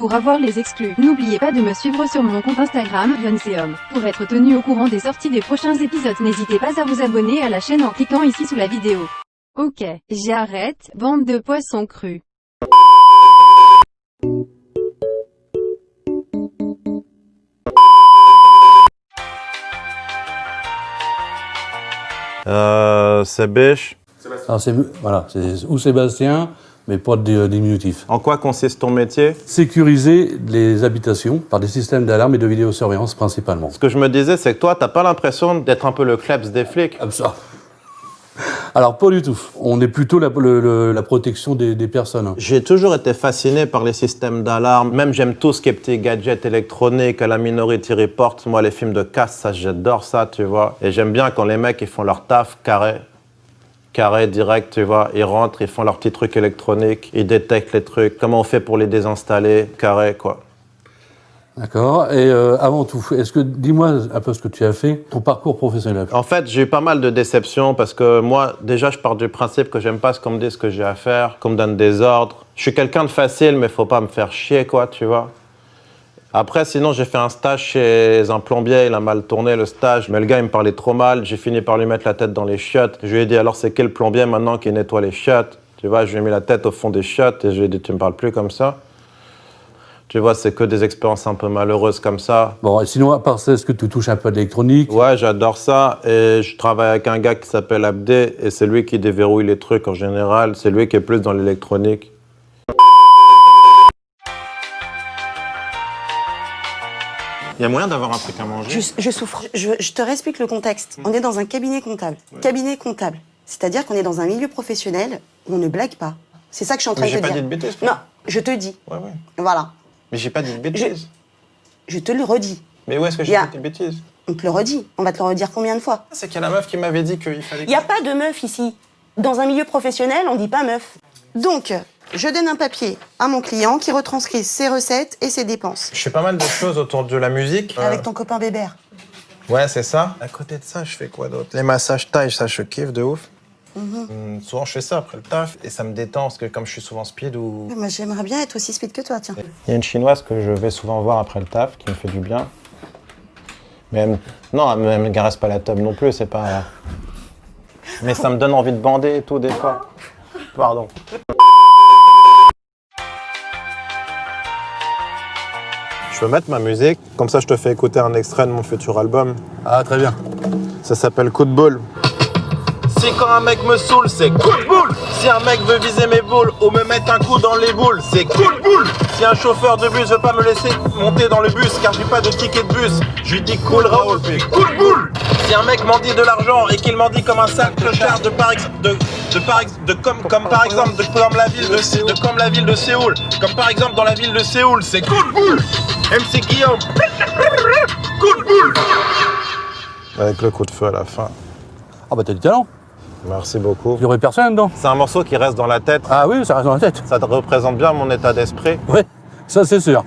pour avoir les exclus. N'oubliez pas de me suivre sur mon compte Instagram, Yonseum. Pour être tenu au courant des sorties des prochains épisodes, n'hésitez pas à vous abonner à la chaîne en cliquant ici sous la vidéo. Ok, j'arrête, bande de poissons crus. C'est Biche. Alors voilà, c'est ou Sébastien, mais pas de diminutif. En quoi consiste ton métier? Sécuriser les habitations par des systèmes d'alarme et de vidéosurveillance principalement. Ce que je me disais, c'est que toi, t'as pas l'impression d'être un peu le kleps des flics? Comme ça. Alors, pas du tout. On est plutôt la protection des personnes. J'ai toujours été fasciné par les systèmes d'alarme. Même j'aime tout ce qui est petits gadgets électroniques, à la Minority Report. Moi, les films de casse, ça, j'adore ça, tu vois. Et j'aime bien quand les mecs, ils font leur taf carré, direct, tu vois. Ils rentrent, ils font leurs petits trucs électroniques, ils détectent les trucs. Comment on fait pour les désinstaller, carré, quoi. D'accord. Et avant tout, dis-moi un peu ce que tu as fait, ton parcours professionnel. En fait, j'ai eu pas mal de déceptions parce que moi, déjà, je pars du principe que j'aime pas ce qu'on me dit ce que j'ai à faire, qu'on me donne des ordres. Je suis quelqu'un de facile, mais faut pas me faire chier, quoi, tu vois. Après, sinon, j'ai fait un stage chez un plombier, il a mal tourné le stage, mais le gars, il me parlait trop mal. J'ai fini par lui mettre la tête dans les chiottes. Je lui ai dit, alors, c'est quel plombier maintenant qui nettoie les chiottes? Tu vois, je lui ai mis la tête au fond des chiottes et je lui ai dit, tu me parles plus comme ça. Tu vois, c'est que des expériences un peu malheureuses comme ça. Bon, et sinon, à part ça, est-ce que tu touches un peu de l'électronique? Ouais, j'adore ça. Et je travaille avec un gars qui s'appelle Abdé. Et c'est lui qui déverrouille les trucs en général. C'est lui qui est plus dans l'électronique. Il y a moyen d'avoir un truc à manger? Je souffre. Je te réexplique le contexte. On est dans un cabinet comptable. Ouais. Cabinet comptable. C'est-à-dire qu'on est dans un milieu professionnel où on ne blague pas. C'est ça que je suis en train de te dire. Mais j'ai pas dit de bêtises. Non, je te dis. Ouais. Voilà. Mais j'ai pas dit de bêtises. Je te le redis. Mais où est-ce que j'ai dit de bêtises? On te le redit. On va te le redire combien de fois? C'est qu'il y a la meuf qui m'avait dit qu'il fallait... Il n'y a pas de meuf ici. Dans un milieu professionnel, on dit pas meuf. Donc, je donne un papier à mon client qui retranscrit ses recettes et ses dépenses. Je fais pas mal de choses autour de la musique. Avec ton copain Bébert. Ouais, c'est ça. À côté de ça, je fais quoi d'autre? Les massages taille, ça, je kiffe de ouf. Souvent, je fais ça après le taf et ça me détend parce que comme je suis souvent speed ou... Moi, j'aimerais bien être aussi speed que toi, tiens. Il y a une chinoise que je vais souvent voir après le taf qui me fait du bien. Mais elle me caresse pas la tub non plus, c'est pas... Mais ça me donne envie de bander et tout des fois. Pardon. Je peux mettre ma musique, comme ça je te fais écouter un extrait de mon futur album. Ah, très bien. Ça s'appelle Coup de boule. Si quand un mec me saoule, c'est coup de boule. Si un mec veut viser mes boules ou me mettre un coup dans les boules, c'est coup de boule. Si un chauffeur de bus veut pas me laisser monter dans le bus car j'ai pas de ticket de bus, je lui dis cool Raoul, puis coup de boule. Si un mec m'en dit de l'argent et qu'il m'en dit comme un sale clochard comme la ville de Séoul, comme par exemple dans la ville de Séoul, c'est coup de boule. MC Guillaume, coup de boule. Avec le coup de feu à la fin. Ah bah t'as du talent. Merci beaucoup. Il y aurait personne dedans. C'est un morceau qui reste dans la tête. Ah oui, ça reste dans la tête. Ça te représente bien mon état d'esprit. Ouais, ça c'est sûr.